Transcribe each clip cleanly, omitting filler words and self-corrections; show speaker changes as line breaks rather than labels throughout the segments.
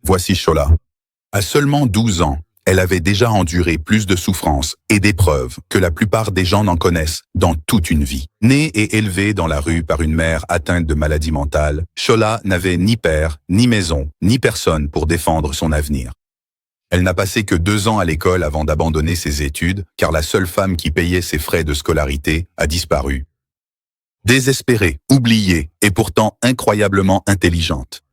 Voici Shola. À seulement 12 ans, elle avait déjà enduré plus de souffrances et d'épreuves que la plupart des gens n'en connaissent dans toute une vie. Née et élevée dans la rue par une mère atteinte de maladie mentale, Shola n'avait ni père, ni maison, ni personne pour défendre son avenir. Elle n'a passé que 2 ans à l'école avant d'abandonner ses études, car la seule femme qui payait ses frais de scolarité a disparu. Désespérée, oubliée et pourtant incroyablement intelligente.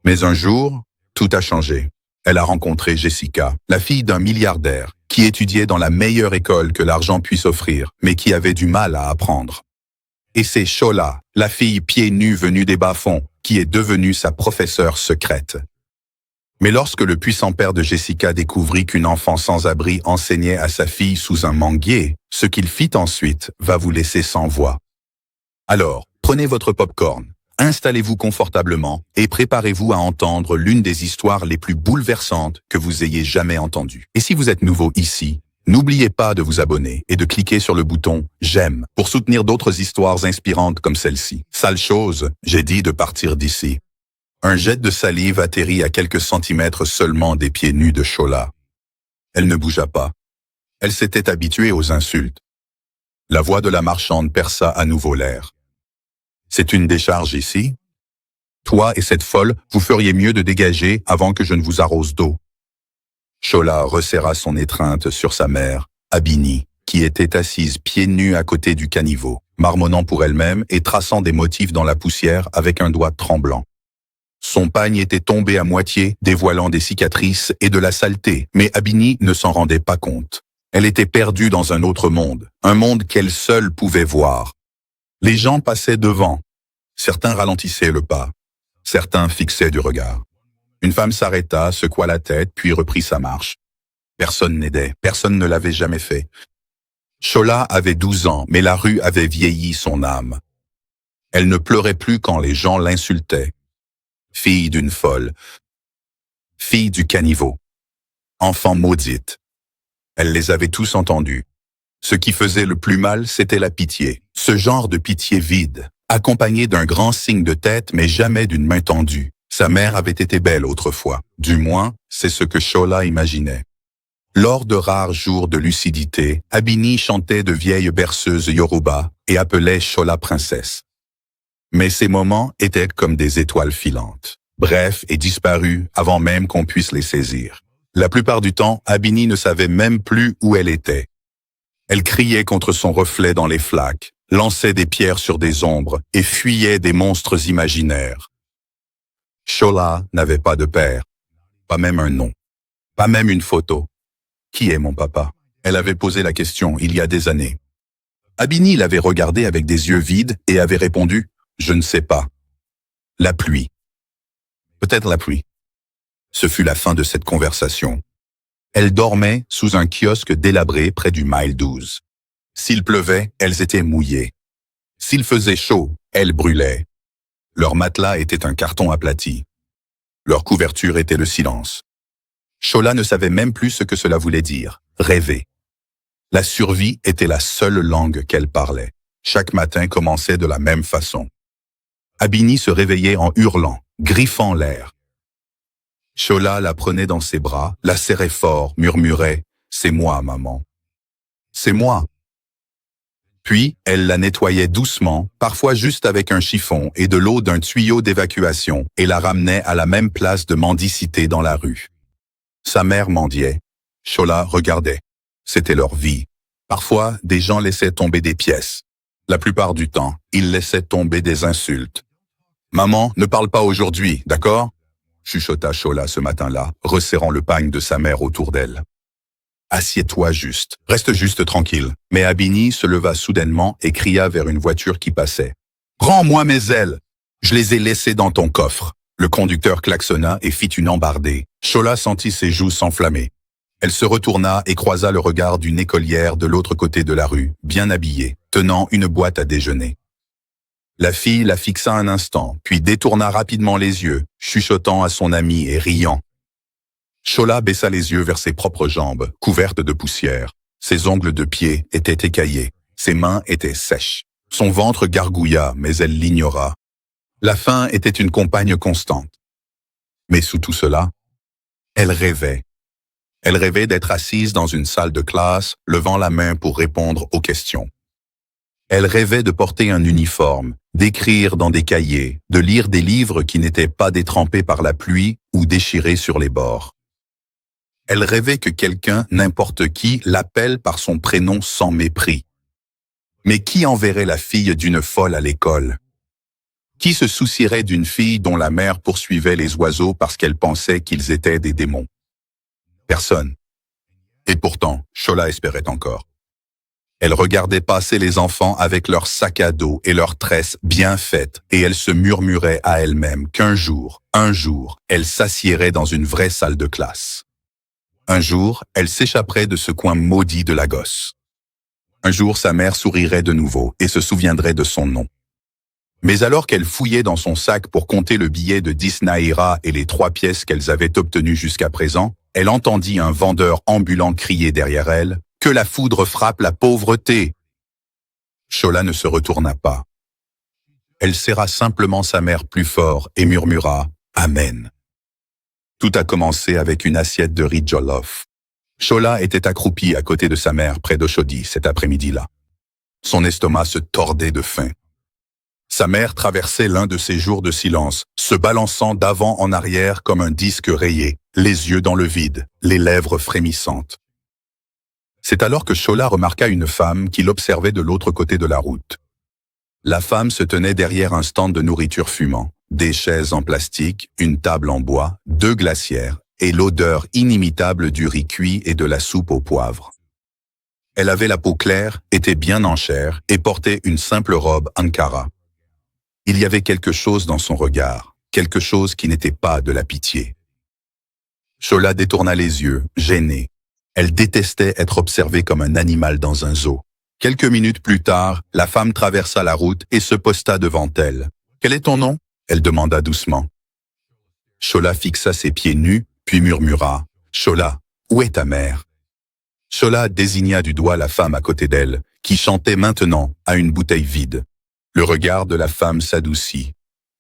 Mais un jour, tout a changé. Elle a rencontré Jessica, la fille d'un milliardaire, qui étudiait dans la meilleure école que l'argent puisse offrir, mais qui avait du mal à apprendre. Et c'est Shola, la fille pieds nus venue des bas-fonds, qui est devenue sa professeure secrète. Mais lorsque le puissant père de Jessica découvrit qu'une enfant sans abri enseignait à sa fille sous un manguier, ce qu'il fit ensuite va vous laisser sans voix. Alors, prenez votre popcorn, installez-vous confortablement et préparez-vous à entendre l'une des histoires les plus bouleversantes que vous ayez jamais entendues. Et si vous êtes nouveau ici, n'oubliez pas de vous abonner et de cliquer sur le bouton « J'aime » pour soutenir d'autres histoires inspirantes comme celle-ci. Sale chose, j'ai dit de partir d'ici. Un jet de salive atterrit à quelques centimètres seulement des pieds nus de Shola. Elle ne bougea pas. Elle s'était habituée aux insultes. La voix de la marchande perça à nouveau l'air. « C'est une décharge ici? Toi et cette folle, vous feriez mieux de dégager avant que je ne vous arrose d'eau. » Shola resserra son étreinte sur sa mère, Abini, qui était assise pieds nus à côté du caniveau, marmonnant pour elle-même et traçant des motifs dans la poussière avec un doigt tremblant. Son pagne était tombé à moitié, dévoilant des cicatrices et de la saleté, mais Abini ne s'en rendait pas compte. Elle était perdue dans un autre monde, un monde qu'elle seule pouvait voir. Les gens passaient devant. Certains ralentissaient le pas. Certains fixaient du regard. Une femme s'arrêta, secoua la tête, puis reprit sa marche. Personne n'aidait, personne ne l'avait jamais fait. Shola avait 12 ans, mais la rue avait vieilli son âme. Elle ne pleurait plus quand les gens l'insultaient. Fille d'une folle. Fille du caniveau. Enfant maudite. Elle les avait tous entendus. Ce qui faisait le plus mal, c'était la pitié. Ce genre de pitié vide, accompagné d'un grand signe de tête mais jamais d'une main tendue. Sa mère avait été belle autrefois. Du moins, c'est ce que Shola imaginait. Lors de rares jours de lucidité, Abini chantait de vieilles berceuses Yoruba et appelait Shola princesse. Mais ces moments étaient comme des étoiles filantes, brefs et disparus avant même qu'on puisse les saisir. La plupart du temps, Abini ne savait même plus où elle était. Elle criait contre son reflet dans les flaques, lançait des pierres sur des ombres et fuyait des monstres imaginaires. Shola n'avait pas de père, pas même un nom, pas même une photo. Qui est mon papa? Elle avait posé la question il y a des années. Abini l'avait regardée avec des yeux vides et avait répondu « Je ne sais pas. La pluie. Peut-être la pluie. » Ce fut la fin de cette conversation. Elle dormait sous un kiosque délabré près du mile 12. S'il pleuvait, elles étaient mouillées. S'il faisait chaud, elles brûlaient. Leur matelas était un carton aplati. Leur couverture était le silence. Shola ne savait même plus ce que cela voulait dire, rêver. La survie était la seule langue qu'elle parlait. Chaque matin commençait de la même façon. Abini se réveillait en hurlant, griffant l'air. Shola la prenait dans ses bras, la serrait fort, murmurait « C'est moi, maman. C'est moi. » Puis, elle la nettoyait doucement, parfois juste avec un chiffon et de l'eau d'un tuyau d'évacuation, et la ramenait à la même place de mendicité dans la rue. Sa mère mendiait. Shola regardait. C'était leur vie. Parfois, des gens laissaient tomber des pièces. La plupart du temps, ils laissaient tomber des insultes. « Maman, ne parle pas aujourd'hui, d'accord ?» chuchota Shola ce matin-là, resserrant le pagne de sa mère autour d'elle. « Assieds-toi juste, reste juste tranquille. » Mais Abini se leva soudainement et cria vers une voiture qui passait. « Rends-moi mes ailes! Je les ai laissées dans ton coffre. » Le conducteur klaxonna et fit une embardée. Shola sentit ses joues s'enflammer. Elle se retourna et croisa le regard d'une écolière de l'autre côté de la rue, bien habillée, tenant une boîte à déjeuner. La fille la fixa un instant, puis détourna rapidement les yeux, chuchotant à son ami et riant. Shola baissa les yeux vers ses propres jambes, couvertes de poussière. Ses ongles de pied étaient écaillés, ses mains étaient sèches. Son ventre gargouilla, mais elle l'ignora. La faim était une compagne constante. Mais sous tout cela, elle rêvait. Elle rêvait d'être assise dans une salle de classe, levant la main pour répondre aux questions. Elle rêvait de porter un uniforme, d'écrire dans des cahiers, de lire des livres qui n'étaient pas détrempés par la pluie ou déchirés sur les bords. Elle rêvait que quelqu'un, n'importe qui, l'appelle par son prénom sans mépris. Mais qui enverrait la fille d'une folle à l'école? Qui se soucierait d'une fille dont la mère poursuivait les oiseaux parce qu'elle pensait qu'ils étaient des démons? Personne. Et pourtant, Shola espérait encore. Elle regardait passer les enfants avec leurs sacs à dos et leurs tresses bien faites, et elle se murmurait à elle-même qu'un jour, elle s'assiérait dans une vraie salle de classe. Un jour, elle s'échapperait de ce coin maudit de la gosse. Un jour, sa mère sourirait de nouveau et se souviendrait de son nom. Mais alors qu'elle fouillait dans son sac pour compter le billet de 10 naira et les 3 pièces qu'elles avaient obtenues jusqu'à présent, elle entendit un vendeur ambulant crier derrière elle « Que la foudre frappe la pauvreté !» Shola ne se retourna pas. Elle serra simplement sa mère plus fort et murmura « Amen ». Tout a commencé avec une assiette de riz jollof. Shola était accroupie à côté de sa mère près d'Oshodi cet après-midi-là. Son estomac se tordait de faim. Sa mère traversait l'un de ces jours de silence, se balançant d'avant en arrière comme un disque rayé, les yeux dans le vide, les lèvres frémissantes. C'est alors que Shola remarqua une femme qui l'observait de l'autre côté de la route. La femme se tenait derrière un stand de nourriture fumant, des chaises en plastique, une table en bois, 2 glacières et l'odeur inimitable du riz cuit et de la soupe au poivre. Elle avait la peau claire, était bien en chair et portait une simple robe Ankara. Il y avait quelque chose dans son regard, quelque chose qui n'était pas de la pitié. Shola détourna les yeux, gênée. Elle détestait être observée comme un animal dans un zoo. Quelques minutes plus tard, la femme traversa la route et se posta devant elle. « Quel est ton nom ?» elle demanda doucement. Shola fixa ses pieds nus, puis murmura « Shola, où est ta mère ?» Shola désigna du doigt la femme à côté d'elle, qui chantait maintenant à une bouteille vide. Le regard de la femme s'adoucit.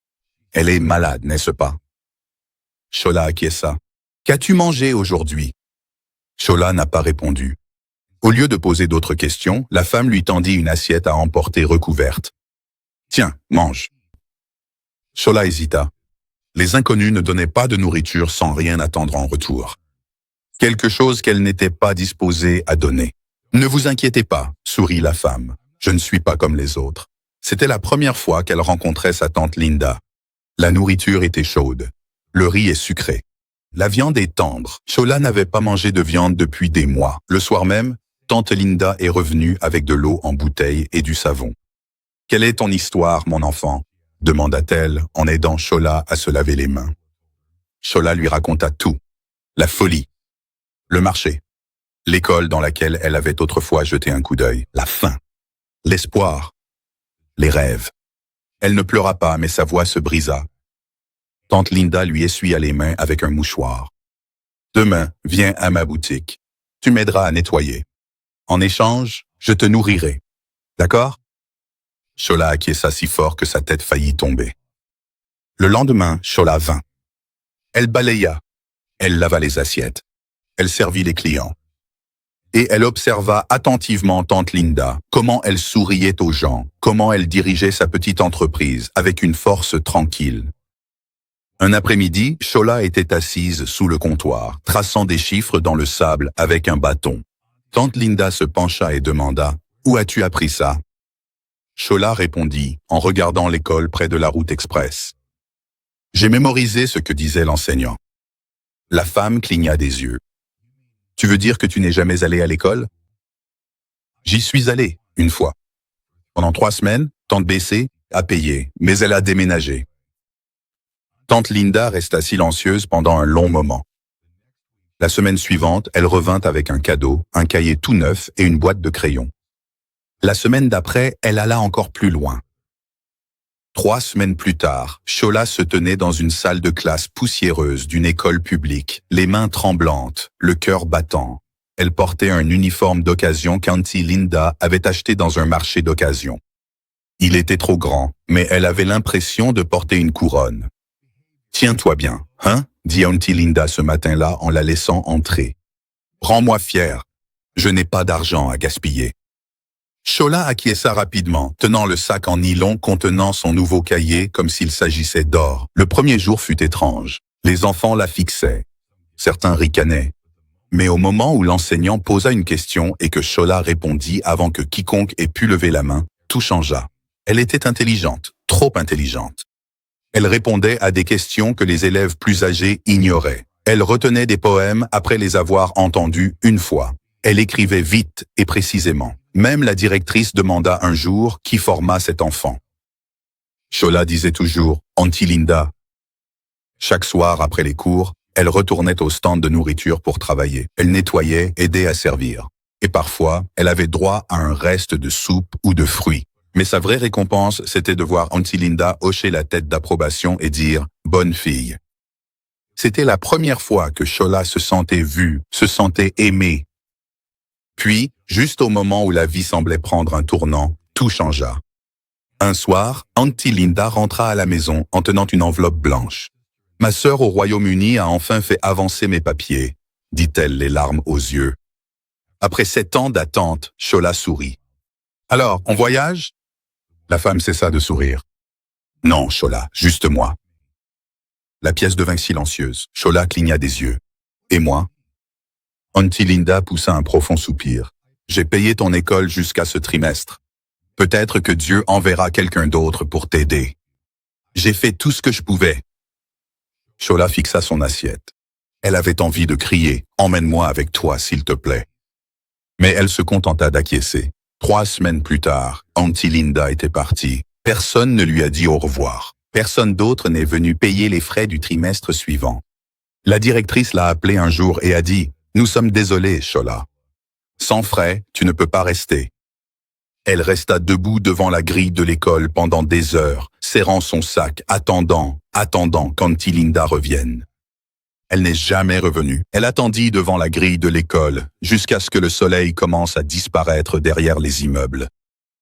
« Elle est malade, n'est-ce pas ?» Shola acquiesça. « Qu'as-tu mangé aujourd'hui ?» Shola n'a pas répondu. Au lieu de poser d'autres questions, la femme lui tendit une assiette à emporter recouverte. « Tiens, mange. » Shola hésita. Les inconnus ne donnaient pas de nourriture sans rien attendre en retour. Quelque chose qu'elle n'était pas disposée à donner. « Ne vous inquiétez pas, » sourit la femme. « Je ne suis pas comme les autres. » C'était la première fois qu'elle rencontrait sa tante Linda. La nourriture était chaude. Le riz est sucré. La viande est tendre. Shola n'avait pas mangé de viande depuis des mois. Le soir même, tante Linda est revenue avec de l'eau en bouteille et du savon. « Quelle est ton histoire, mon enfant ?» demanda-t-elle en aidant Shola à se laver les mains. Shola lui raconta tout. La folie, le marché, l'école dans laquelle elle avait autrefois jeté un coup d'œil, la faim, l'espoir, les rêves. Elle ne pleura pas, mais sa voix se brisa. Tante Linda lui essuya les mains avec un mouchoir. « Demain, viens à ma boutique. Tu m'aideras à nettoyer. En échange, je te nourrirai. D'accord ?» Shola acquiesça si fort que sa tête faillit tomber. Le lendemain, Shola vint. Elle balaya. Elle lava les assiettes. Elle servit les clients. Et elle observa attentivement tante Linda, comment elle souriait aux gens, comment elle dirigeait sa petite entreprise avec une force tranquille. Un après-midi, Shola était assise sous le comptoir, traçant des chiffres dans le sable avec un bâton. Tante Linda se pencha et demanda « Où as-tu appris ça ?» Shola répondit, en regardant l'école près de la route express. « J'ai mémorisé ce que disait l'enseignant. » La femme cligna des yeux. « Tu veux dire que tu n'es jamais allé à l'école ?»« J'y suis allé, une fois. Pendant 3 semaines, tante Bessé a payé, mais elle a déménagé. » Tante Linda resta silencieuse pendant un long moment. La semaine suivante, elle revint avec un cadeau, un cahier tout neuf et une boîte de crayons. La semaine d'après, elle alla encore plus loin. 3 semaines plus tard, Shola se tenait dans une salle de classe poussiéreuse d'une école publique, les mains tremblantes, le cœur battant. Elle portait un uniforme d'occasion qu'Auntie Linda avait acheté dans un marché d'occasion. Il était trop grand, mais elle avait l'impression de porter une couronne. « Tiens-toi bien, hein, dit Auntie Linda ce matin-là en la laissant entrer. Rends-moi fier. Je n'ai pas d'argent à gaspiller. Shola acquiesça rapidement, tenant le sac en nylon contenant son nouveau cahier comme s'il s'agissait d'or. Le premier jour fut étrange. Les enfants la fixaient. Certains ricanaient. Mais au moment où l'enseignant posa une question et que Shola répondit avant que quiconque ait pu lever la main, tout changea. Elle était intelligente, trop intelligente. Elle répondait à des questions que les élèves plus âgés ignoraient. Elle retenait des poèmes après les avoir entendus une fois. Elle écrivait vite et précisément. Même la directrice demanda un jour qui forma cet enfant. Shola disait toujours « Auntie Linda ». Chaque soir après les cours, elle retournait au stand de nourriture pour travailler. Elle nettoyait, aidait à servir. Et parfois, elle avait droit à un reste de soupe ou de fruits. Mais sa vraie récompense, c'était de voir Auntie Linda hocher la tête d'approbation et dire « Bonne fille ». C'était la première fois que Shola se sentait vue, se sentait aimée. Puis, juste au moment où la vie semblait prendre un tournant, tout changea. Un soir, Auntie Linda rentra à la maison en tenant une enveloppe blanche. « Ma sœur au Royaume-Uni a enfin fait avancer mes papiers », dit-elle les larmes aux yeux. Après 7 ans d'attente, Shola sourit. « Alors, on voyage ?» La femme cessa de sourire. « Non, Shola, juste moi. » La pièce devint silencieuse. Shola cligna des yeux. « Et moi ?» Auntie Linda poussa un profond soupir. « J'ai payé ton école jusqu'à ce trimestre. Peut-être que Dieu enverra quelqu'un d'autre pour t'aider. J'ai fait tout ce que je pouvais. » Shola fixa son assiette. Elle avait envie de crier « Emmène-moi avec toi, s'il te plaît. » Mais elle se contenta d'acquiescer. 3 semaines plus tard, Auntie Linda était partie. Personne ne lui a dit au revoir. Personne d'autre n'est venu payer les frais du trimestre suivant. La directrice l'a appelée un jour et a dit « Nous sommes désolés, Shola. Sans frais, tu ne peux pas rester. » Elle resta debout devant la grille de l'école pendant des heures, serrant son sac, attendant qu'Auntie Linda revienne. Elle n'est jamais revenue. Elle attendit devant la grille de l'école, jusqu'à ce que le soleil commence à disparaître derrière les immeubles.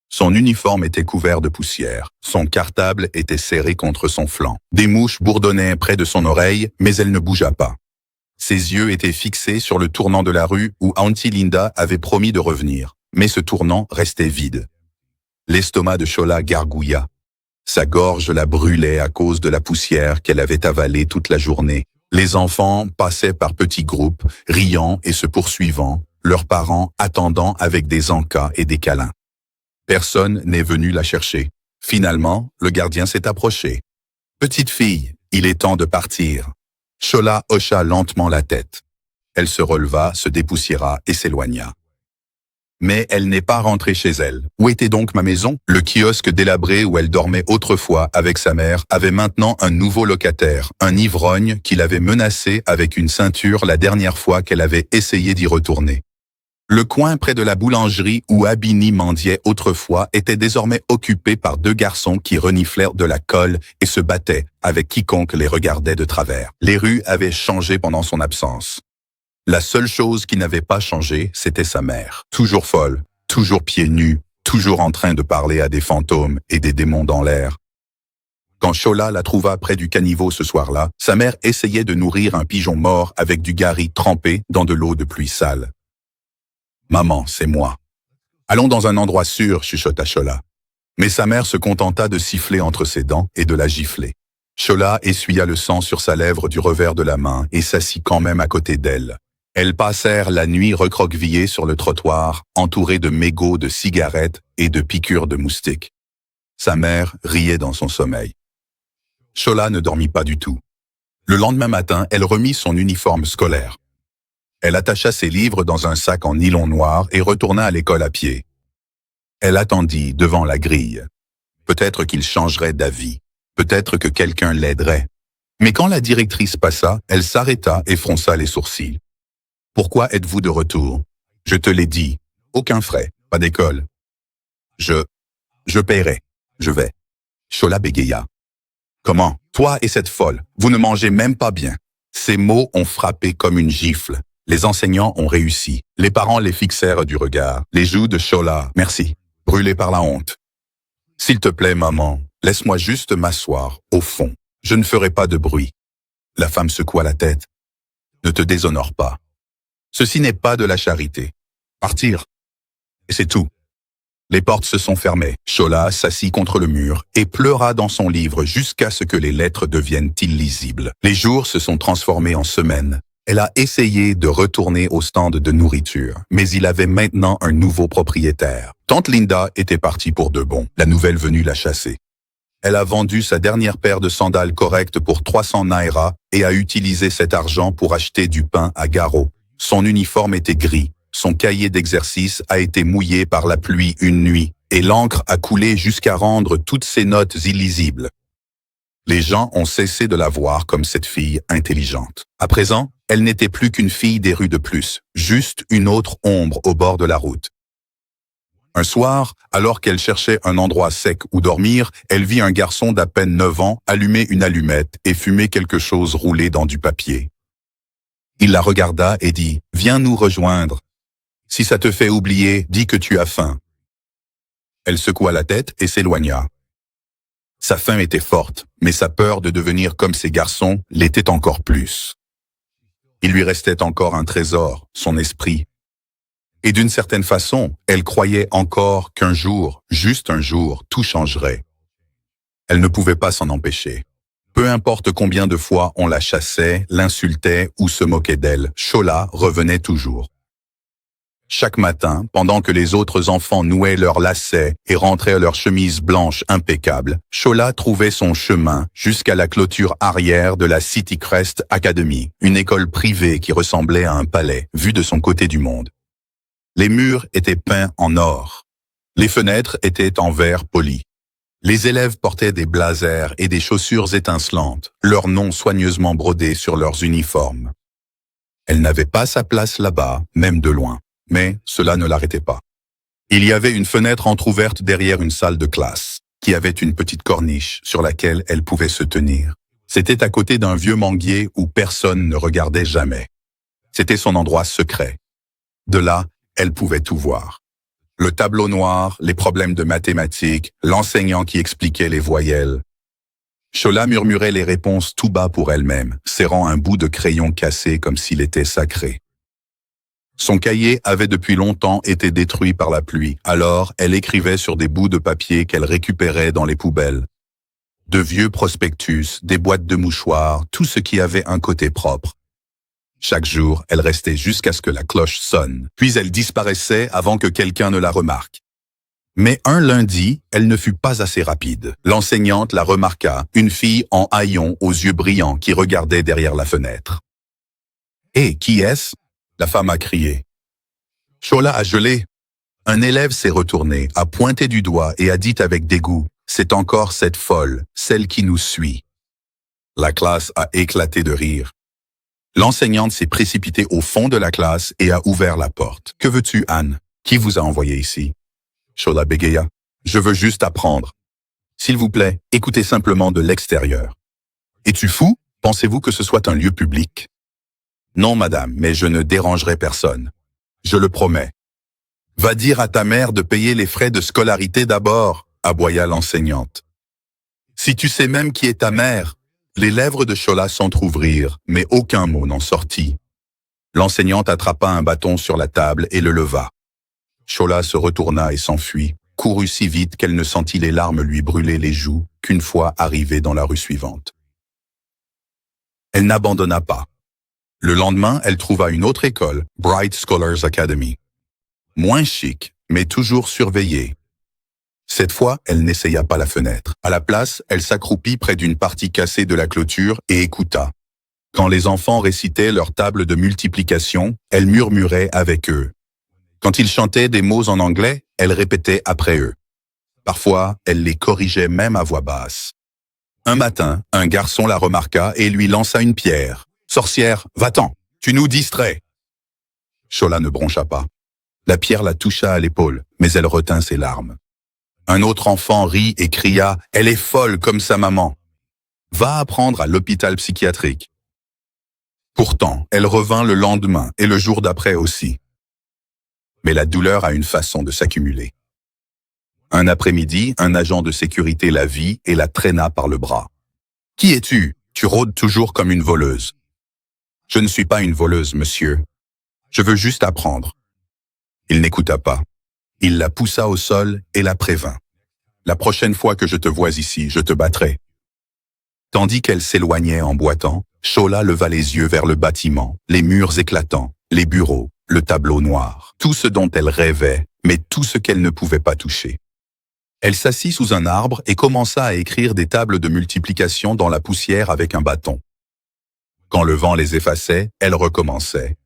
Son uniforme était couvert de poussière. Son cartable était serré contre son flanc. Des mouches bourdonnaient près de son oreille, mais elle ne bougea pas. Ses yeux étaient fixés sur le tournant de la rue où Auntie Linda avait promis de revenir. Mais ce tournant restait vide. L'estomac de Shola gargouilla. Sa gorge la brûlait à cause de la poussière qu'elle avait avalée toute la journée. Les enfants passaient par petits groupes, riant et se poursuivant, leurs parents attendant avec des encas et des câlins. Personne n'est venu la chercher. Finalement, le gardien s'est approché. « Petite fille, il est temps de partir. » Shola hocha lentement la tête. Elle se releva, se dépoussiéra et s'éloigna. Mais elle n'est pas rentrée chez elle. Où était donc ma maison? Le kiosque délabré où elle dormait autrefois avec sa mère avait maintenant un nouveau locataire, un ivrogne qui l'avait menacée avec une ceinture la dernière fois qu'elle avait essayé d'y retourner. Le coin près de la boulangerie où Abini mendiait autrefois était désormais occupé par 2 garçons qui reniflèrent de la colle et se battaient avec quiconque les regardait de travers. Les rues avaient changé pendant son absence. La seule chose qui n'avait pas changé, c'était sa mère. Toujours folle, toujours pieds nus, toujours en train de parler à des fantômes et des démons dans l'air. Quand Shola la trouva près du caniveau ce soir-là, sa mère essayait de nourrir un pigeon mort avec du gari trempé dans de l'eau de pluie sale. « Maman, c'est moi. Allons dans un endroit sûr, chuchota Shola. » Mais sa mère se contenta de siffler entre ses dents et de la gifler. Shola essuya le sang sur sa lèvre du revers de la main et s'assit quand même à côté d'elle. Elles passèrent la nuit recroquevillées sur le trottoir, entourées de mégots de cigarettes et de piqûres de moustiques. Sa mère riait dans son sommeil. Shola ne dormit pas du tout. Le lendemain matin, elle remit son uniforme scolaire. Elle attacha ses livres dans un sac en nylon noir et retourna à l'école à pied. Elle attendit devant la grille. Peut-être qu'il changerait d'avis. Peut-être que quelqu'un l'aiderait. Mais quand la directrice passa, elle s'arrêta et fronça les sourcils. « Pourquoi êtes-vous de retour? Je te l'ai dit. Aucun frais, pas d'école. »« Je paierai. Je vais. » Shola bégaya. « Comment? Toi et cette folle, vous ne mangez même pas bien. » Ces mots ont frappé comme une gifle. Les enseignants ont réussi. Les parents les fixèrent du regard. Les joues de Shola, merci, brûlées par la honte. « S'il te plaît, maman, laisse-moi juste m'asseoir, au fond. Je ne ferai pas de bruit. La femme secoua la tête. Ne te déshonore pas. Ceci n'est pas de la charité. Partir. Et c'est tout. Les portes se sont fermées. Shola s'assit contre le mur et pleura dans son livre jusqu'à ce que les lettres deviennent illisibles. Les jours se sont transformés en semaines. Elle a essayé de retourner au stand de nourriture, mais il avait maintenant un nouveau propriétaire. Tante Linda était partie pour de bon. La nouvelle venue l'a chassée. Elle a vendu sa dernière paire de sandales correctes pour 300 naira et a utilisé cet argent pour acheter du pain à Garo. Son uniforme était gris. Son cahier d'exercice a été mouillé par la pluie une nuit et l'encre a coulé jusqu'à rendre toutes ses notes illisibles. Les gens ont cessé de la voir comme cette fille intelligente. À présent, elle n'était plus qu'une fille des rues de plus, juste une autre ombre au bord de la route. Un soir, alors qu'elle cherchait un endroit sec où dormir, elle vit un garçon d'à peine 9 ans allumer une allumette et fumer quelque chose roulé dans du papier. Il la regarda et dit « Viens nous rejoindre. Si ça te fait oublier, dis que tu as faim. » Elle secoua la tête et s'éloigna. Sa faim était forte, mais sa peur de devenir comme ces garçons l'était encore plus. Il lui restait encore un trésor, son esprit. Et d'une certaine façon, elle croyait encore qu'un jour, juste un jour, tout changerait. Elle ne pouvait pas s'en empêcher. Peu importe combien de fois on la chassait, l'insultait ou se moquait d'elle, Shola revenait toujours. Chaque matin, pendant que les autres enfants nouaient leurs lacets et rentraient leurs chemises blanches impeccables, Shola trouvait son chemin jusqu'à la clôture arrière de la City Crest Academy, une école privée qui ressemblait à un palais, vu de son côté du monde. Les murs étaient peints en or. Les fenêtres étaient en verre poli. Les élèves portaient des blazers et des chaussures étincelantes, leurs noms soigneusement brodés sur leurs uniformes. Elle n'avait pas sa place là-bas, même de loin. Mais cela ne l'arrêtait pas. Il y avait une fenêtre entr'ouverte derrière une salle de classe, qui avait une petite corniche sur laquelle elle pouvait se tenir. C'était à côté d'un vieux manguier où personne ne regardait jamais. C'était son endroit secret. De là, elle pouvait tout voir. Le tableau noir, les problèmes de mathématiques, l'enseignant qui expliquait les voyelles. Shola murmurait les réponses tout bas pour elle-même, serrant un bout de crayon cassé comme s'il était sacré. Son cahier avait depuis longtemps été détruit par la pluie, alors elle écrivait sur des bouts de papier qu'elle récupérait dans les poubelles. De vieux prospectus, des boîtes de mouchoirs, tout ce qui avait un côté propre. Chaque jour, elle restait jusqu'à ce que la cloche sonne, puis elle disparaissait avant que quelqu'un ne la remarque. Mais un lundi, elle ne fut pas assez rapide. L'enseignante la remarqua, une fille en haillons aux yeux brillants qui regardait derrière la fenêtre. « Hé, qui est-ce » la femme a crié. Shola a gelé. Un élève s'est retourné, a pointé du doigt et a dit avec dégoût « C'est encore cette folle, celle qui nous suit. » La classe a éclaté de rire. L'enseignante s'est précipitée au fond de la classe et a ouvert la porte. « Que veux-tu, Anne? Qui vous a envoyé ici ?» Shola bégaya. « Je veux juste apprendre. S'il vous plaît, écoutez simplement de l'extérieur. »« Es-tu fou? Pensez-vous que ce soit un lieu public? » »« Non, madame, mais je ne dérangerai personne. Je le promets. »« Va dire à ta mère de payer les frais de scolarité d'abord, » aboya l'enseignante. « Si tu sais même qui est ta mère ?» Les lèvres de Shola s'entr'ouvrirent, mais aucun mot n'en sortit. L'enseignante attrapa un bâton sur la table et le leva. Shola se retourna et s'enfuit, courut si vite qu'elle ne sentit les larmes lui brûler les joues qu'une fois arrivée dans la rue suivante. Elle n'abandonna pas. Le lendemain, elle trouva une autre école, Bright Scholars Academy. Moins chic, mais toujours surveillée. Cette fois, elle n'essaya pas la fenêtre. À la place, elle s'accroupit près d'une partie cassée de la clôture et écouta. Quand les enfants récitaient leur table de multiplication, elle murmurait avec eux. Quand ils chantaient des mots en anglais, elle répétait après eux. Parfois, elle les corrigeait même à voix basse. Un matin, un garçon la remarqua et lui lança une pierre. « Sorcière, va-t'en, tu nous distrais !» Shola ne broncha pas. La pierre la toucha à l'épaule, mais elle retint ses larmes. Un autre enfant rit et cria « Elle est folle comme sa maman. Va apprendre à l'hôpital psychiatrique. » Pourtant, elle revint le lendemain et le jour d'après aussi. Mais la douleur a une façon de s'accumuler. Un après-midi, un agent de sécurité la vit et la traîna par le bras. « Qui es-tu? Tu rôdes toujours comme une voleuse. Je ne suis pas une voleuse, monsieur. Je veux juste apprendre. Il n'écouta pas. Il la poussa au sol et la prévint. La prochaine fois que je te vois ici, je te battrai. Tandis qu'elle s'éloignait en boitant, Shola leva les yeux vers le bâtiment, les murs éclatants, les bureaux, le tableau noir, tout ce dont elle rêvait, mais tout ce qu'elle ne pouvait pas toucher. Elle s'assit sous un arbre et commença à écrire des tables de multiplication dans la poussière avec un bâton. Quand le vent les effaçait, elle recommençait.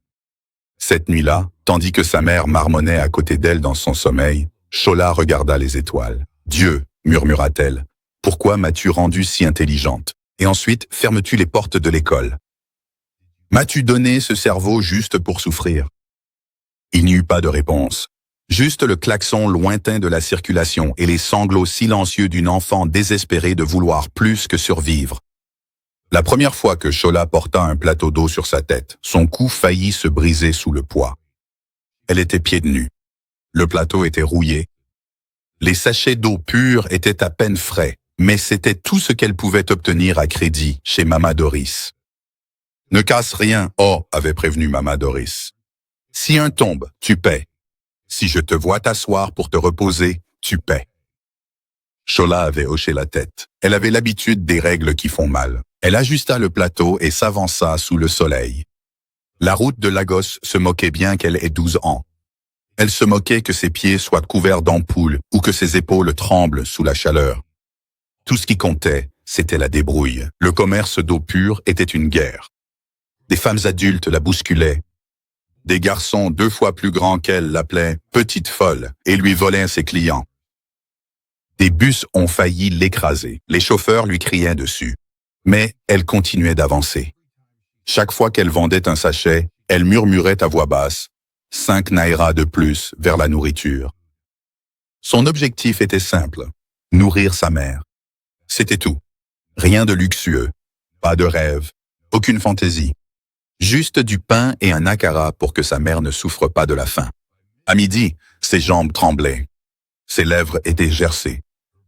Cette nuit-là, tandis que sa mère marmonnait à côté d'elle dans son sommeil, Shola regarda les étoiles. « Dieu, murmura-t-elle, pourquoi m'as-tu rendue si intelligente? Et ensuite, fermes-tu les portes de l'école? M'as-tu donné ce cerveau juste pour souffrir ?» Il n'y eut pas de réponse. Juste le klaxon lointain de la circulation et les sanglots silencieux d'une enfant désespérée de vouloir plus que survivre. La première fois que Shola porta un plateau d'eau sur sa tête, son cou faillit se briser sous le poids. Elle était pieds nus. Le plateau était rouillé. Les sachets d'eau pure étaient à peine frais, mais c'était tout ce qu'elle pouvait obtenir à crédit chez Mama Doris. « Ne casse rien, oh !» avait prévenu Mama Doris. « Si un tombe, tu paies. Si je te vois t'asseoir pour te reposer, tu paies. » Shola avait hoché la tête. Elle avait l'habitude des règles qui font mal. Elle ajusta le plateau et s'avança sous le soleil. La route de Lagos se moquait bien qu'elle ait 12 ans. Elle se moquait que ses pieds soient couverts d'ampoules ou que ses épaules tremblent sous la chaleur. Tout ce qui comptait, c'était la débrouille. Le commerce d'eau pure était une guerre. Des femmes adultes la bousculaient. Des garçons 2 fois plus grands qu'elle l'appelaient « petite folle » et lui volaient ses clients. Des bus ont failli l'écraser. Les chauffeurs lui criaient dessus. Mais elle continuait d'avancer. Chaque fois qu'elle vendait un sachet, elle murmurait à voix basse « 5 naira de plus vers la nourriture ». Son objectif était simple, nourrir sa mère. C'était tout. Rien de luxueux, pas de rêve, aucune fantaisie. Juste du pain et un akara pour que sa mère ne souffre pas de la faim. À midi, ses jambes tremblaient. Ses lèvres étaient gercées.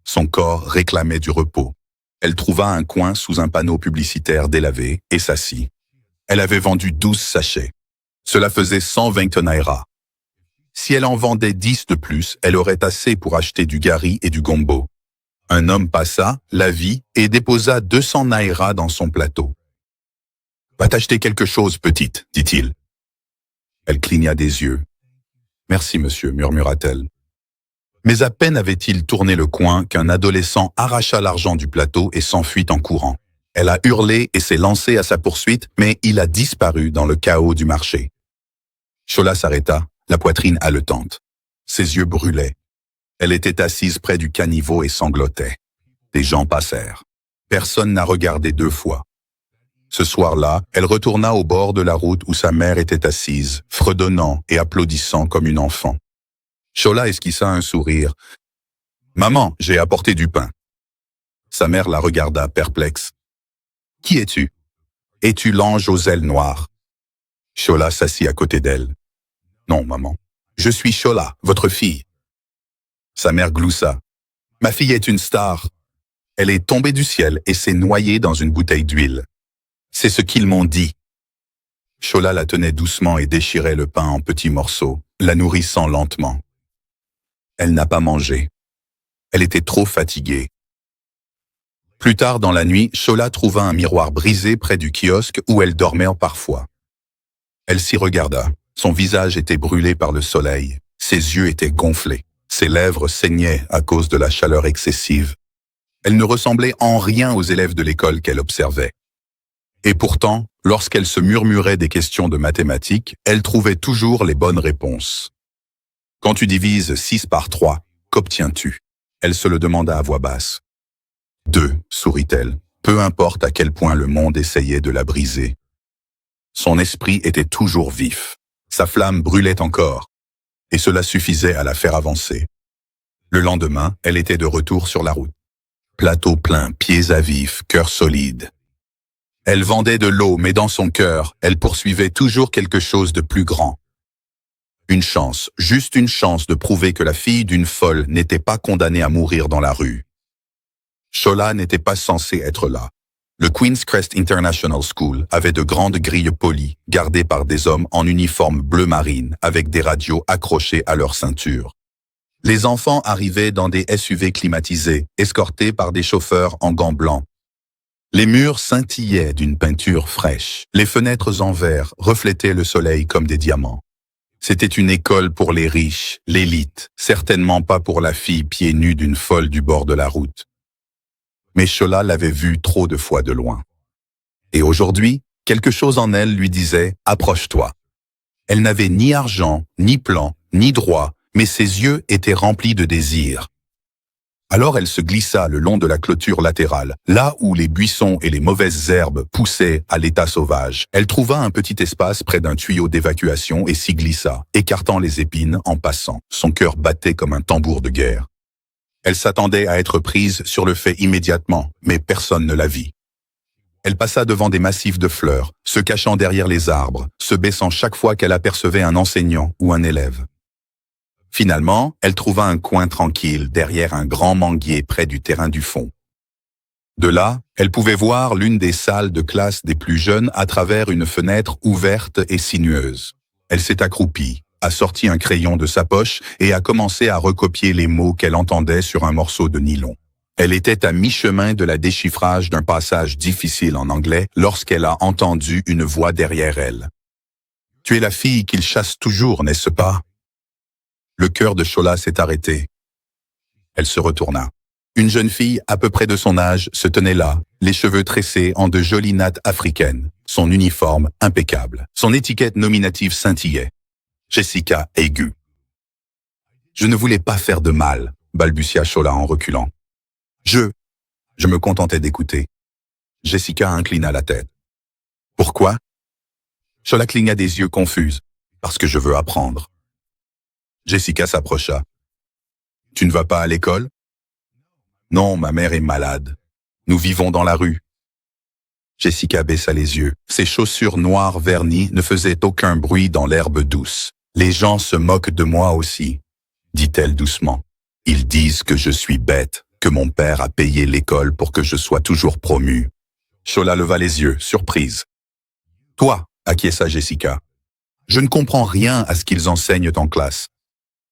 Son corps réclamait du repos. Elle trouva un coin sous un panneau publicitaire délavé et s'assit. Elle avait vendu 12 sachets. Cela faisait 120 naira. Si elle en vendait 10 de plus, elle aurait assez pour acheter du gari et du gombo. Un homme passa, la vit et déposa 200 naira dans son plateau. « Va t'acheter quelque chose, petite, dit-il. » Elle cligna des yeux. « Merci, monsieur, murmura-t-elle. » Mais à peine avait-il tourné le coin qu'un adolescent arracha l'argent du plateau et s'enfuit en courant. Elle a hurlé et s'est lancée à sa poursuite, mais il a disparu dans le chaos du marché. Shola s'arrêta, la poitrine haletante. Ses yeux brûlaient. Elle était assise près du caniveau et sanglotait. Des gens passèrent. Personne n'a regardé 2 fois. Ce soir-là, elle retourna au bord de la route où sa mère était assise, fredonnant et applaudissant comme une enfant. Shola esquissa un sourire. « Maman, j'ai apporté du pain. » Sa mère la regarda perplexe. « Qui es-tu? Es-tu l'ange aux ailes noires? » Shola s'assit à côté d'elle. « Non, maman. Je suis Shola, votre fille. » Sa mère gloussa. « Ma fille est une star. Elle est tombée du ciel et s'est noyée dans une bouteille d'huile. C'est ce qu'ils m'ont dit. » Shola la tenait doucement et déchirait le pain en petits morceaux, la nourrissant lentement. Elle n'a pas mangé. Elle était trop fatiguée. Plus tard dans la nuit, Shola trouva un miroir brisé près du kiosque où elle dormait parfois. Elle s'y regarda. Son visage était brûlé par le soleil. Ses yeux étaient gonflés. Ses lèvres saignaient à cause de la chaleur excessive. Elle ne ressemblait en rien aux élèves de l'école qu'elle observait. Et pourtant, lorsqu'elle se murmurait des questions de mathématiques, elle trouvait toujours les bonnes réponses. « Quand tu divises 6 par 3, qu'obtiens-tu » Elle se le demanda à voix basse. « 2, sourit-elle, peu importe à quel point le monde essayait de la briser. » Son esprit était toujours vif. Sa flamme brûlait encore. Et cela suffisait à la faire avancer. Le lendemain, elle était de retour sur la route. Plateau plein, pieds à vif, cœur solide. Elle vendait de l'eau, mais dans son cœur, elle poursuivait toujours quelque chose de plus grand. Une chance, juste une chance de prouver que la fille d'une folle n'était pas condamnée à mourir dans la rue. Shola n'était pas censée être là. Le Queen's Crest International School avait de grandes grilles polies, gardées par des hommes en uniforme bleu marine, avec des radios accrochés à leur ceinture. Les enfants arrivaient dans des SUV climatisés, escortés par des chauffeurs en gants blancs. Les murs scintillaient d'une peinture fraîche. Les fenêtres en verre reflétaient le soleil comme des diamants. C'était une école pour les riches, l'élite, certainement pas pour la fille pieds nus d'une folle du bord de la route. Mais Shola l'avait vue trop de fois de loin. Et aujourd'hui, quelque chose en elle lui disait « Approche-toi ». Elle n'avait ni argent, ni plan, ni droit, mais ses yeux étaient remplis de désir. Alors elle se glissa le long de la clôture latérale, là où les buissons et les mauvaises herbes poussaient à l'état sauvage. Elle trouva un petit espace près d'un tuyau d'évacuation et s'y glissa, écartant les épines en passant. Son cœur battait comme un tambour de guerre. Elle s'attendait à être prise sur le fait immédiatement, mais personne ne la vit. Elle passa devant des massifs de fleurs, se cachant derrière les arbres, se baissant chaque fois qu'elle apercevait un enseignant ou un élève. Finalement, elle trouva un coin tranquille derrière un grand manguier près du terrain du fond. De là, elle pouvait voir l'une des salles de classe des plus jeunes à travers une fenêtre ouverte et sinueuse. Elle s'est accroupie, a sorti un crayon de sa poche et a commencé à recopier les mots qu'elle entendait sur un morceau de nylon. Elle était à mi-chemin de la déchiffrage d'un passage difficile en anglais lorsqu'elle a entendu une voix derrière elle. « Tu es la fille qu'il chasse toujours, n'est-ce pas ?» Le cœur de Shola s'est arrêté. Elle se retourna. Une jeune fille à peu près de son âge se tenait là, les cheveux tressés en de jolies nattes africaines, son uniforme impeccable. Son étiquette nominative scintillait. Jessica aiguë. « Je ne voulais pas faire de mal, » balbutia Shola en reculant. « Je me contentais d'écouter. » Jessica inclina la tête. « Pourquoi ?» Shola cligna des yeux confuse. « Parce que je veux apprendre. » Jessica s'approcha. « Tu ne vas pas à l'école ?»« Non, ma mère est malade. Nous vivons dans la rue. » Jessica baissa les yeux. Ses chaussures noires vernies ne faisaient aucun bruit dans l'herbe douce. « Les gens se moquent de moi aussi, » dit-elle doucement. « Ils disent que je suis bête, que mon père a payé l'école pour que je sois toujours promue. » Shola leva les yeux, surprise. « Toi, » acquiesça Jessica. « Je ne comprends rien à ce qu'ils enseignent en classe.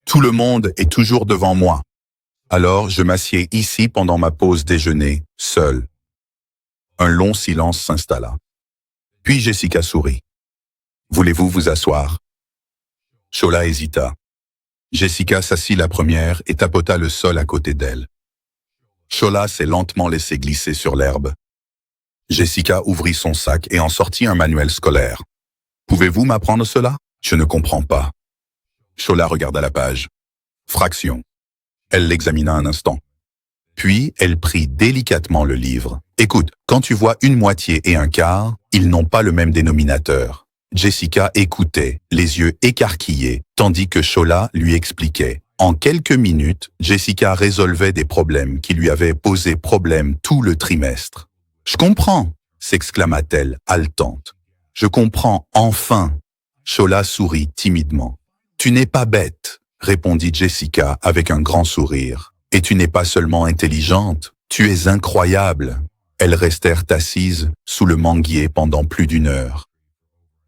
Tout le monde est toujours devant moi. Alors je m'assieds ici pendant ma pause déjeuner, seule. » Un long silence s'installa. Puis Jessica sourit. « Voulez-vous vous asseoir ?» Shola hésita. Jessica s'assit la première et tapota le sol à côté d'elle. Shola s'est lentement laissé glisser sur l'herbe. Jessica ouvrit son sac et en sortit un manuel scolaire. « Pouvez-vous m'apprendre cela ? Je ne comprends pas. » Shola regarda la page. Fraction. Elle l'examina un instant. Puis, elle prit délicatement le livre. « Écoute, quand tu vois une moitié et un quart, ils n'ont pas le même dénominateur. » Jessica écoutait, les yeux écarquillés, tandis que Shola lui expliquait. En quelques minutes, Jessica résolvait des problèmes qui lui avaient posé problème tout le trimestre. « Je comprends !» s'exclama-t-elle, haletante. « Je comprends enfin !» Shola sourit timidement. « Tu n'es pas bête !» répondit Jessica avec un grand sourire. « Et tu n'es pas seulement intelligente, tu es incroyable !» Elles restèrent assises sous le manguier pendant plus d'1 heure.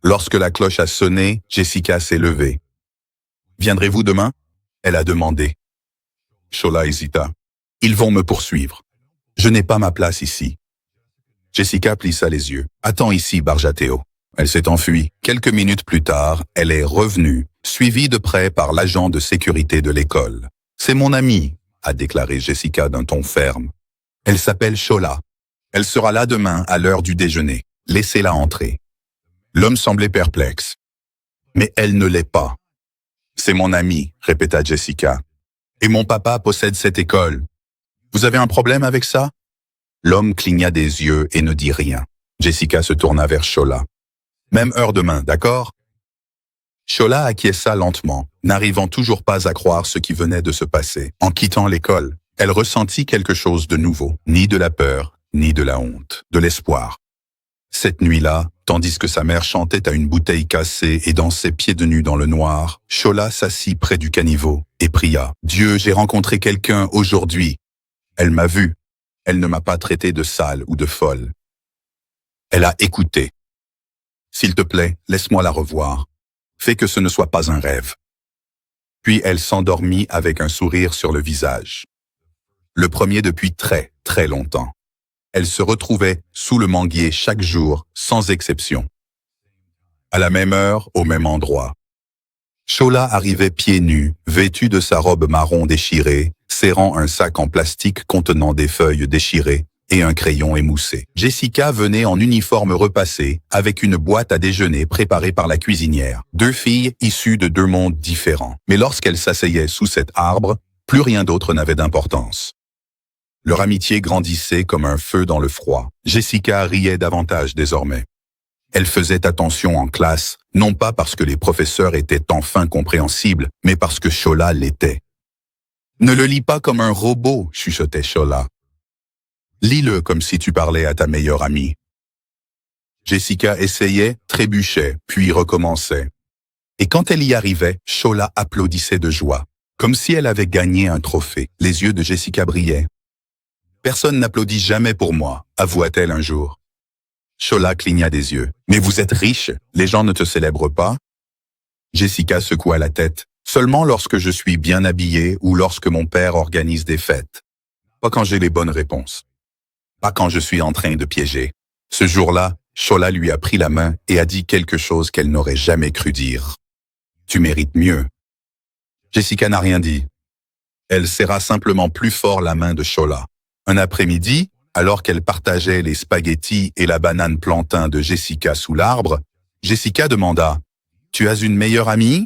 Lorsque la cloche a sonné, Jessica s'est levée. « Viendrez-vous demain ?» elle a demandé. Shola hésita. « Ils vont me poursuivre. Je n'ai pas ma place ici. » Jessica plissa les yeux. « Attends ici, Barjateo. » Elle s'est enfuie. Quelques minutes plus tard, elle est revenue, suivie de près par l'agent de sécurité de l'école. « C'est mon amie », a déclaré Jessica d'un ton ferme. « Elle s'appelle Shola. Elle sera là demain à l'heure du déjeuner. Laissez-la entrer. » L'homme semblait perplexe. « Mais elle ne l'est pas. »« C'est mon amie, » répéta Jessica. « Et mon papa possède cette école. Vous avez un problème avec ça ?» L'homme cligna des yeux et ne dit rien. Jessica se tourna vers Shola. « Même heure demain, d'accord ?» Shola acquiesça lentement, n'arrivant toujours pas à croire ce qui venait de se passer. En quittant l'école, elle ressentit quelque chose de nouveau, ni de la peur, ni de la honte, de l'espoir. Cette nuit-là, tandis que sa mère chantait à une bouteille cassée et dansait pieds nus dans le noir, Shola s'assit près du caniveau et pria. « Dieu, j'ai rencontré quelqu'un aujourd'hui. Elle m'a vu. Elle ne m'a pas traité de sale ou de folle. Elle a écouté. S'il te plaît, laisse-moi la revoir. Fais que ce ne soit pas un rêve. Puis elle s'endormit avec un sourire sur le visage. Le premier depuis très, très longtemps. Elle se retrouvait sous le manguier chaque jour, sans exception. À la même heure, au même endroit. Shola arrivait pieds nus, vêtue de sa robe marron déchirée, serrant un sac en plastique contenant des feuilles déchirées et un crayon émoussé. Jessica venait en uniforme repassé, avec une boîte à déjeuner préparée par la cuisinière. Deux filles issues de deux mondes différents. Mais lorsqu'elles s'asseyaient sous cet arbre, plus rien d'autre n'avait d'importance. Leur amitié grandissait comme un feu dans le froid. Jessica riait davantage désormais. Elle faisait attention en classe, non pas parce que les professeurs étaient enfin compréhensibles, mais parce que Shola l'était. « Ne le lis pas comme un robot », chuchotait Shola. « Lis-le comme si tu parlais à ta meilleure amie. » Jessica essayait, trébuchait, puis recommençait. Et quand elle y arrivait, Shola applaudissait de joie, comme si elle avait gagné un trophée. Les yeux de Jessica brillaient. « Personne n'applaudit jamais pour moi », avoua-t-elle un jour. Shola cligna des yeux. « Mais vous êtes riche, les gens ne te célèbrent pas ?» Jessica secoua la tête. « Seulement lorsque je suis bien habillée ou lorsque mon père organise des fêtes. Pas quand j'ai les bonnes réponses. Pas quand je suis en train de piéger. » Ce jour-là, Shola lui a pris la main et a dit quelque chose qu'elle n'aurait jamais cru dire. « Tu mérites mieux. » Jessica n'a rien dit. Elle serra simplement plus fort la main de Shola. Un après-midi, alors qu'elle partageait les spaghettis et la banane plantain de Jessica sous l'arbre, Jessica demanda « Tu as une meilleure amie ?»«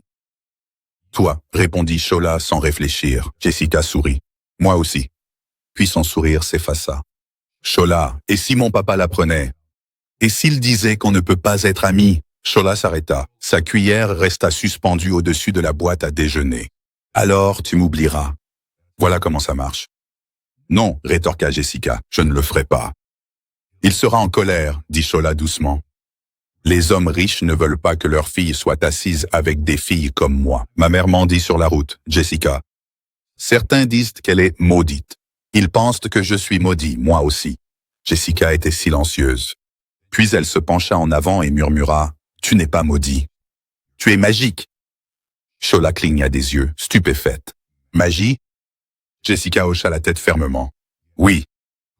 Toi », répondit Shola sans réfléchir. Jessica sourit. « Moi aussi. » Puis son sourire s'effaça. « Shola, et si mon papa l'apprenait? Et s'il disait qu'on ne peut pas être amis ?» Shola s'arrêta. Sa cuillère resta suspendue au-dessus de la boîte à déjeuner. « Alors tu m'oublieras. Voilà comment ça marche. » « Non, rétorqua Jessica, je ne le ferai pas. »« Il sera en colère, dit Shola doucement. Les hommes riches ne veulent pas que leurs filles soient assises avec des filles comme moi. Ma mère m'en dit sur la route, Jessica. Certains disent qu'elle est maudite. Ils pensent que je suis maudit, moi aussi. » Jessica était silencieuse. Puis elle se pencha en avant et murmura « Tu n'es pas maudit. Tu es magique. » Shola cligna des yeux, stupéfaite. « Magie ?» Jessica hocha la tête fermement. « Oui.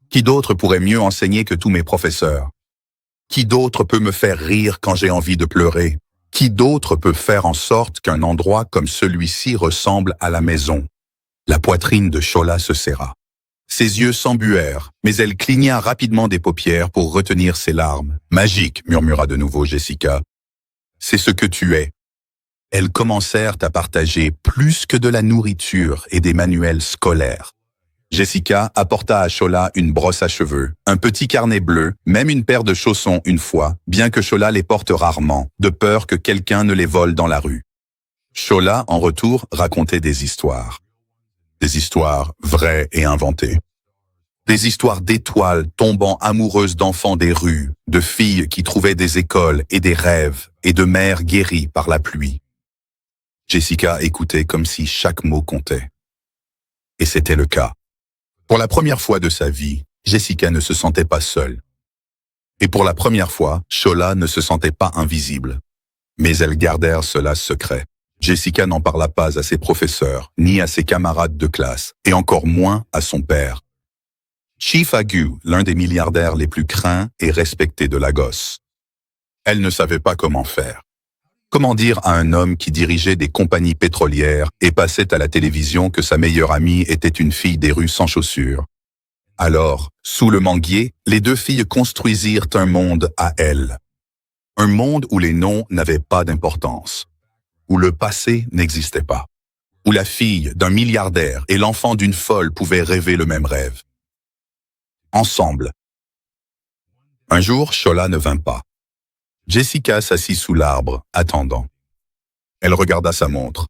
Qui d'autre pourrait mieux enseigner que tous mes professeurs? Qui d'autre peut me faire rire quand j'ai envie de pleurer? Qui d'autre peut faire en sorte qu'un endroit comme celui-ci ressemble à la maison ?» La poitrine de Shola se serra. Ses yeux s'embuèrent, mais elle cligna rapidement des paupières pour retenir ses larmes. « Magique », murmura de nouveau Jessica. « C'est ce que tu es. » Elles commencèrent à partager plus que de la nourriture et des manuels scolaires. Jessica apporta à Shola une brosse à cheveux, un petit carnet bleu, même une paire de chaussons une fois, bien que Shola les porte rarement, de peur que quelqu'un ne les vole dans la rue. Shola, en retour, racontait des histoires. Des histoires vraies et inventées. Des histoires d'étoiles tombant amoureuses d'enfants des rues, de filles qui trouvaient des écoles et des rêves, et de mères guéries par la pluie. Jessica écoutait comme si chaque mot comptait. Et c'était le cas. Pour la première fois de sa vie, Jessica ne se sentait pas seule. Et pour la première fois, Shola ne se sentait pas invisible. Mais elles gardèrent cela secret. Jessica n'en parla pas à ses professeurs, ni à ses camarades de classe, et encore moins à son père. Chief Agu, l'un des milliardaires les plus craints et respectés de Lagos. Elle ne savait pas comment faire. Comment dire à un homme qui dirigeait des compagnies pétrolières et passait à la télévision que sa meilleure amie était une fille des rues sans chaussures? Alors, sous le manguier, les deux filles construisirent un monde à elles. Un monde où les noms n'avaient pas d'importance, où le passé n'existait pas, où la fille d'un milliardaire et l'enfant d'une folle pouvaient rêver le même rêve. Ensemble. Un jour, Shola ne vint pas. Jessica s'assit sous l'arbre, attendant. Elle regarda sa montre.